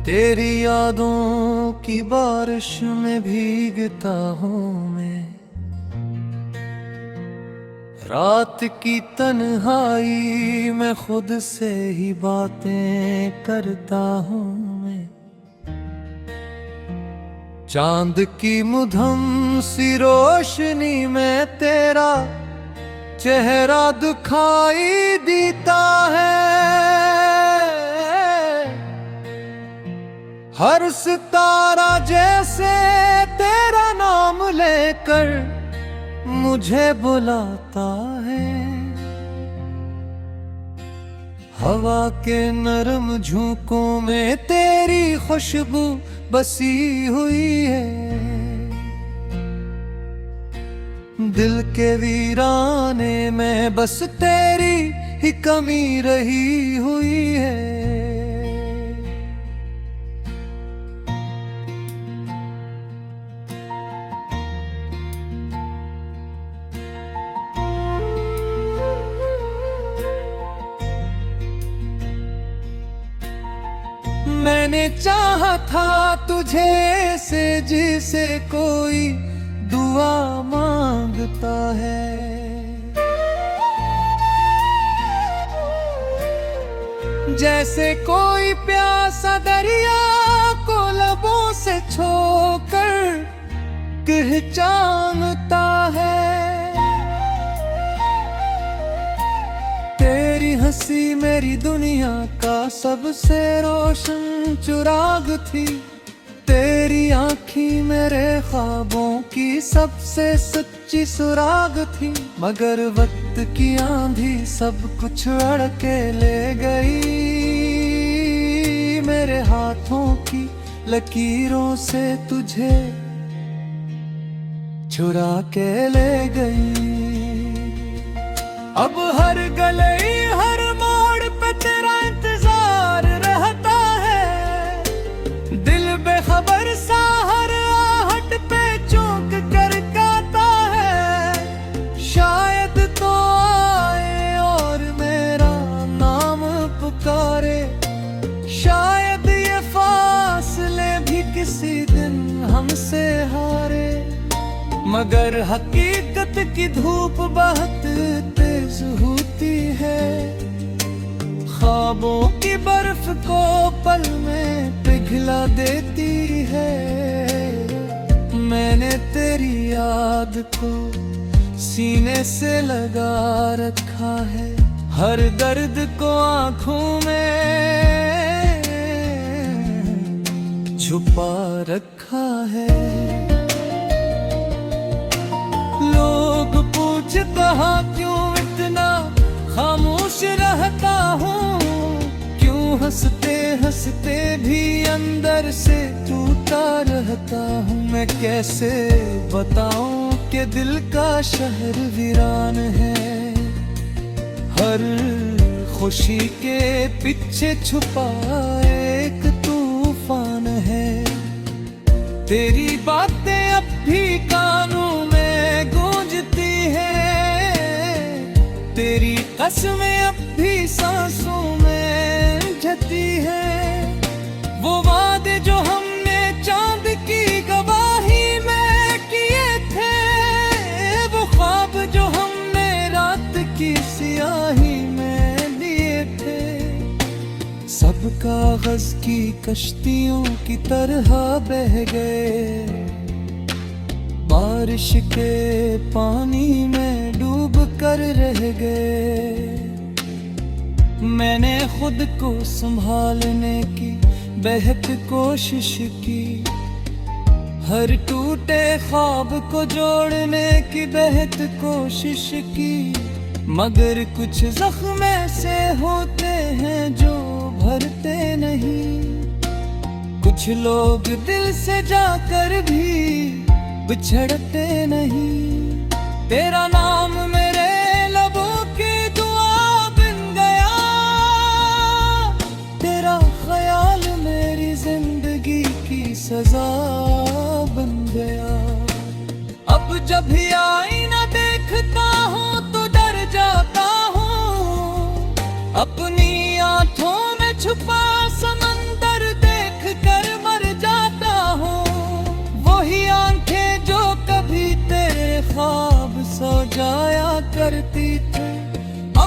तेरी यादों की बारिश में भीगता हूँ मैं, रात की तन्हाई में खुद से ही बातें करता हूँ मैं। चांद की मुधम सी रोशनी में तेरा चेहरा दिखाई देता है। हर सितारा जैसे तेरा नाम लेकर मुझे बुलाता है। हवा के नरम झोंकों में तेरी खुशबू बसी हुई है। दिल के वीराने में बस तेरी ही कमी रही हुई है। मैंने चाहा था तुझे से जिसे कोई दुआ मांगता है। जैसे कोई प्यासा दरिया को लबों से छोकर पहचानता है। तेरी हंसी मेरी दुनिया का सबसे रोशन चिराग थी। तेरी आँखें मेरे ख्वाबों की सबसे सच्ची सुराग थी। मगर वक्त की आंधी सब कुछ अड़के ले गई। मेरे हाथों की लकीरों से तुझे चुरा के ले गई। अब हर गली हर मोड़ पे तेरा इंतजार रहता है। दिल बेखबर सा हर आहट पे चौंक कर गाता है। शायद तो आए और मेरा नाम पुकारे। शायद ये फासले भी किसी दिन हमसे हारे। मगर हकीकत की धूप बहुत तेज होती है। ख्वाबों की बर्फ को पल में पिघला देती है। मैंने तेरी याद को सीने से लगा रखा है। हर दर्द को आंखों में छुपा रखा है। लोग पूछता क्यों इतना खामोश रहता हूँ। क्यों हंसते हंसते भी अंदर से टूटा रहता हूँ। मैं कैसे बताऊं कि दिल का शहर वीरान है। हर खुशी के पीछे छुपा एक तूफान है। तेरी बातें अब भी कानों में गूंजती है। तेरी कसमें अब भी सांसों में झती है। वो वादे जो हमने चांद की गवाही में किए थे। वो ख्वाब जो हमने रात की सियाही में लिए थे। सब कागज की कश्तियों की तरह बह गए। बारिश के पानी में डूब कर रह गए। मैंने खुद को संभालने की बेहद कोशिश की। हर टूटे ख्वाब को जोड़ने की बेहद कोशिश की। मगर कुछ जख्म ऐसे होते हैं जो भरते नहीं। कुछ लोग दिल से जाकर भी बिछड़ते नहीं। तेरा नाम मेरे लबों की दुआ बन गया। तेरा ख्याल मेरी जिंदगी की सजा बन गया। अब जब भी आईना देखता हूँ तो डर जाता हूँ। अपनी आंखों में छुपा समंदर देख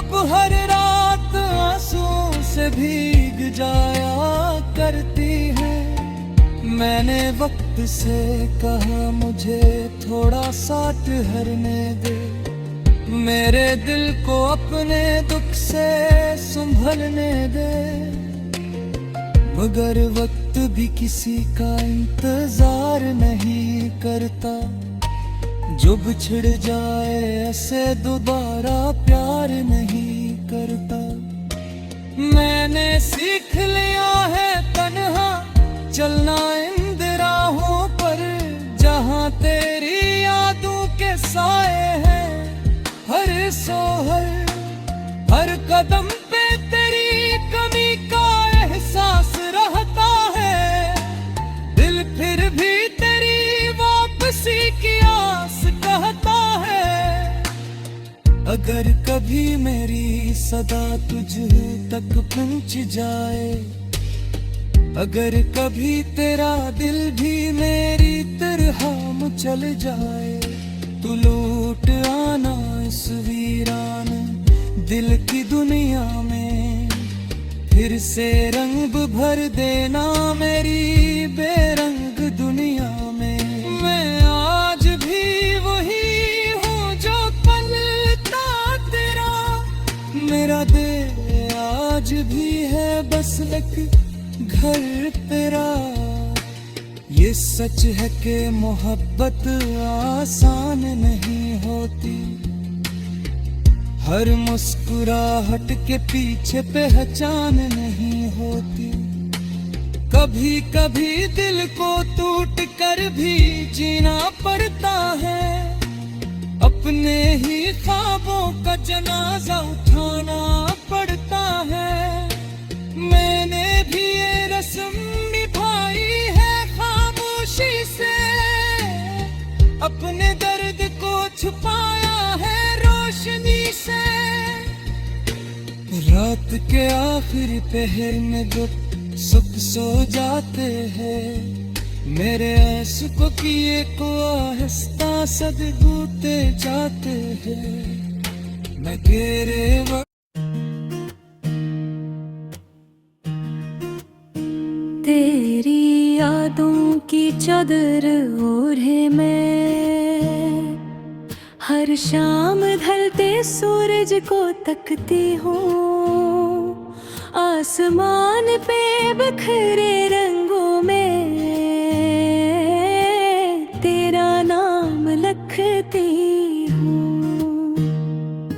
धूप हर रात आंसू से भीग जाया करती है। मैंने वक्त से कहा मुझे थोड़ा सा ठहरने दे, मेरे दिल को अपने दुख से संभलने दे। मगर वक्त भी किसी का इंतजार नहीं करता, जो बिछड़ जाए ऐसे दोबारा प्यार नहीं करता। मैंने सीख लिया है तन्हा चलना इन राहों पर, जहाँ तेरी यादों के साए हैं हर सोहर। हर कदम पे तेरी कमी का एहसास रहता है, दिल फिर भी तेरी वापसी की आस कहता है। अगर कभी मेरी सदा तुझ तक पहुंच जाए, अगर कभी तेरा दिल भी मेरी तरह मचल जाए, तू लौट आना इस वीरान दिल की दुनिया में, फिर से रंग भर देना मेरी बेरंग दुनिया में। मैं आज भी वही हूँ जो कल था तेरा, मेरा दिल आज भी है बस एक घर तेरा। ये सच है कि मोहब्बत आसान नहीं होती, हर मुस्कुराहट के पीछे पहचान नहीं होती। कभी कभी दिल को टूट कर भी जीना पड़ता है, अपने ही ख्वाबों का जनाजा उठाना पड़ता है। मैंने भी ये रस्म निभाई है खामोशी से, अपने दर्द को छुपाया है रोशनी से। रात के आखिरी पहर में जो सुख सो जाते हैं, मेरे आंसू को किए को आहिस्ता सदगूते जाते हैं। मैं तेरे तेरी यादों की चादर ओढ़े मैं, हर शाम ढलते सूरज को तकती हूँ। आसमान पे बिखरे रंगों में तेरा नाम लिखती हूँ।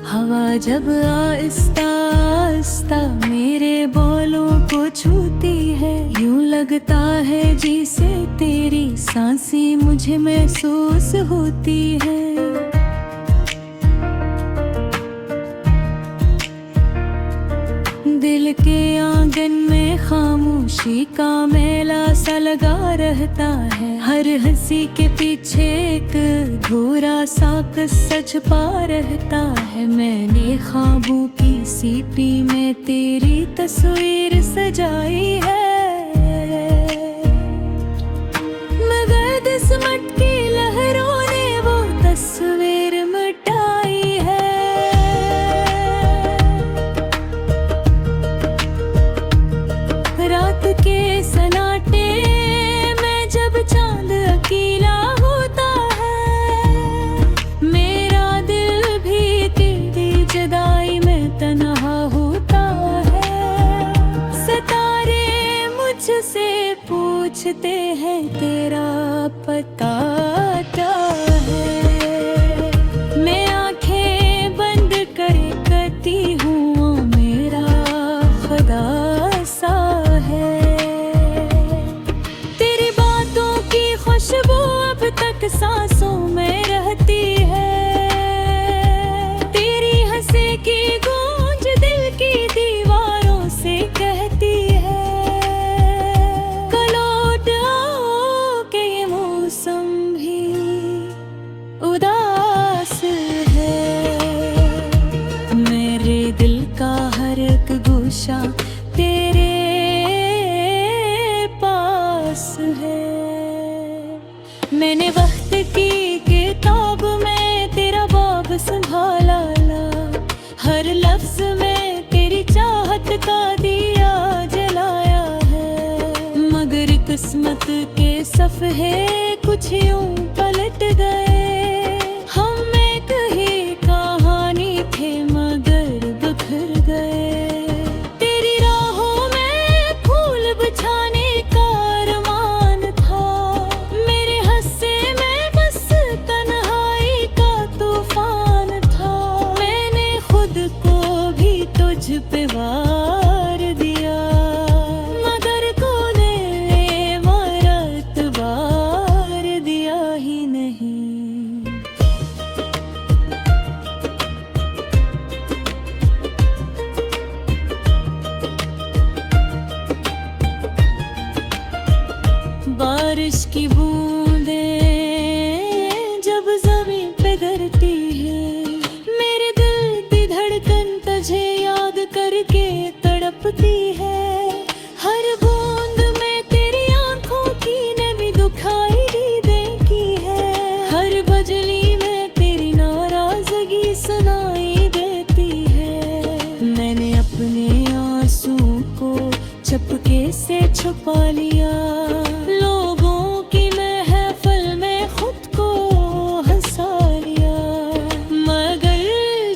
हवा जब आहिस्ता आहिस्ता मेरे बोलों को छूती है, यूं लगता है जैसे तेरी सांसें मुझे महसूस होती है। दिल के आंगन में खामोशी का मेला सा लगा रहता है, हर हंसी के पीछे एक अधूरा सा किस्सा छुपा रहता है। मैंने ख्वाबों की सीटी में तेरी तस्वीर सजाई है, मगर किस्मत की लहरों ने वो तस्वीर मिटाई है। रात के सन्नाटे में जब चांद अकेला होता है, मेरा दिल भी तेरी जुदाई में तन्हा होता है। सितारे मुझसे पूछते हैं तेरा पता क्या है, मैं आंखें बंद करे करती हूँ मेरा खुदा सा है। तेरी बातों की खुशबू अब तक सांसों में रहती है, तेरी हंसी की गूंज दिल की दीवारों से कहती है। कल लौट आओ कि ये मौसम भी उदास है, मेरे दिल का हर एक गोशा तेरे पास है। मैंने वक्त की किताब में तेरा बाब संभाला ला, हर लफ्ज में तेरी चाहत का दिया जलाया है। मगर किस्मत के सफ़े कुछ यूं पलट गए। हम एक ही कहानी थे मगर बिखर गए। तेरी राहों में फूल बिछाने का अरमान था, मेरे हस्से में बस तन्हाई का तूफान था। मैंने खुद को भी तुझ पे वार दिया, मगर तूने मेरा एतबार दिया ही नहीं। बारिश की बूंदें जब जमीन पे गिरती है, मेरे दिल की धड़कन तुझे याद करके तड़पती है। हर बूंद में तेरी आंखों की नमी दुखाई देती है। हर बजली में तेरी नाराजगी सुनाई देती है। मैंने अपने आंसू को चुपके से छुपा लिया, लोगों की महफिल में खुद को हंसा लिया। मगर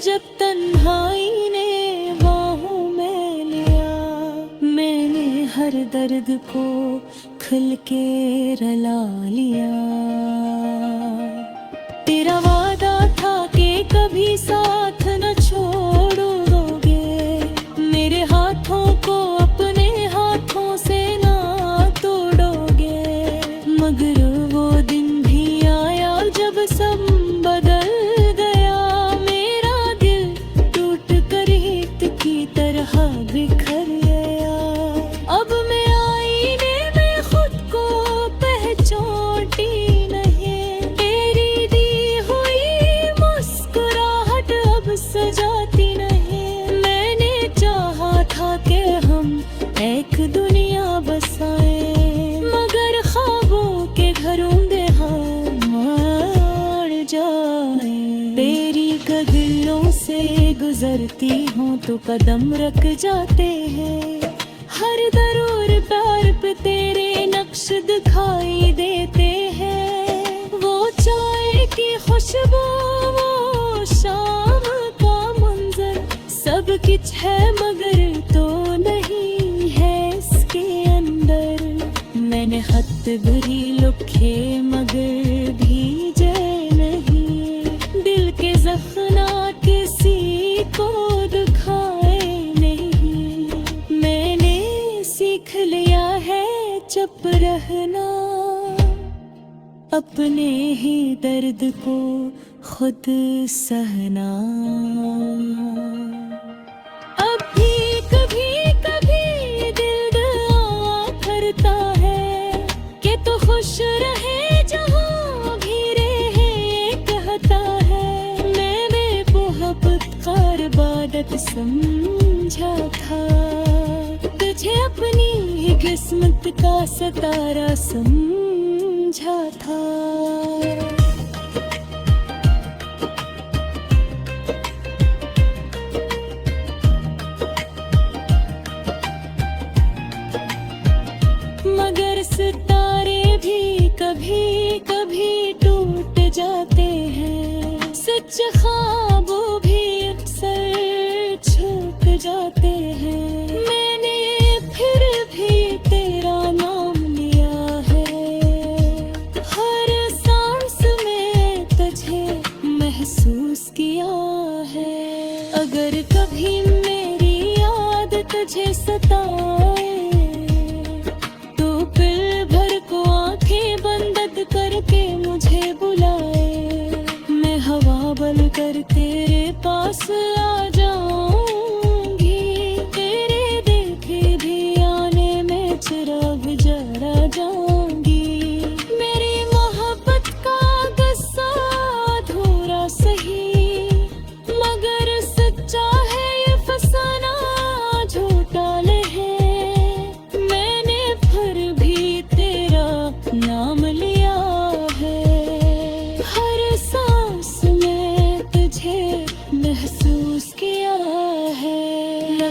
जब तन्हाई ने बाहों में लिया, मैंने हर दर्द को खुल के रुला लिया। तेरा वादा था कि कभी साथ न छोड़ोगे, मेरे हाथों को अपने हाथों से ना तोड़ोगे। मगर वो दिन भी आया जब सब बदल गया। मेरा दिल टूट कर ईंट की तरह बिखर गया। अब मैं आईने में खुद को पहचानती नहीं, तेरी दी हुई मुस्कुराहट अब सजाती नहीं। मैंने चाहा था कि हम एक दुनिया बसाएं, मगर ख्वाबों के घरों में हम मार जाएं। तेरी गलियों से गुजरती हूँ तो कदम रख जाते हैं। हर दरूर प्यार पे तेरे नक्श दिखाई देते हैं। वो चाय की खुशबू, वो शाम का मंजर, सब कुछ है मगर तो नहीं है इसके अंदर। मैंने खत भरी लिखे मगर भीजे नहीं, दिल के जख्म किसी को दिखाए नहीं। मैंने सीख लिया है चुप रहना, अपने ही दर्द को खुद सहना। अब भी कभी कभी दिल दुआ करता है कि तू खुश रहे जहाँ भी रहे, कहता है। मैंने मोहब्बत का इबादत समझा था, तुझे अपनी ही किस्मत का सितारा समझा था। मगर सितारे भी कभी कभी टूट जाते हैं, सच ख्वाबों भी अक्सर छूट जाते हैं। मैंने फिर भी तेरा नाम लिया है, हर सांस में तुझे महसूस किया है। अगर कभी मेरी याद तुझे सताए तो पल भर को आंखें बंद करके मुझे बुलाए। मैं हवा बन कर तेरे पास आ जाऊंगी, तेरे देखे भी आने में चिराग जला जाऊंगी। मेरी मोहब्बत का गुस्सा अधूरा सही, मगर सच्चा है ये फसाना झूठा नहीं।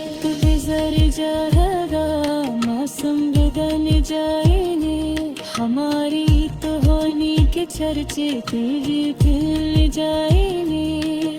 वक्त गुजर जाएगा, मौसम बदल जाएंगे, हमारी तो होनी के चर्चे तेरे फैल जाएंगे।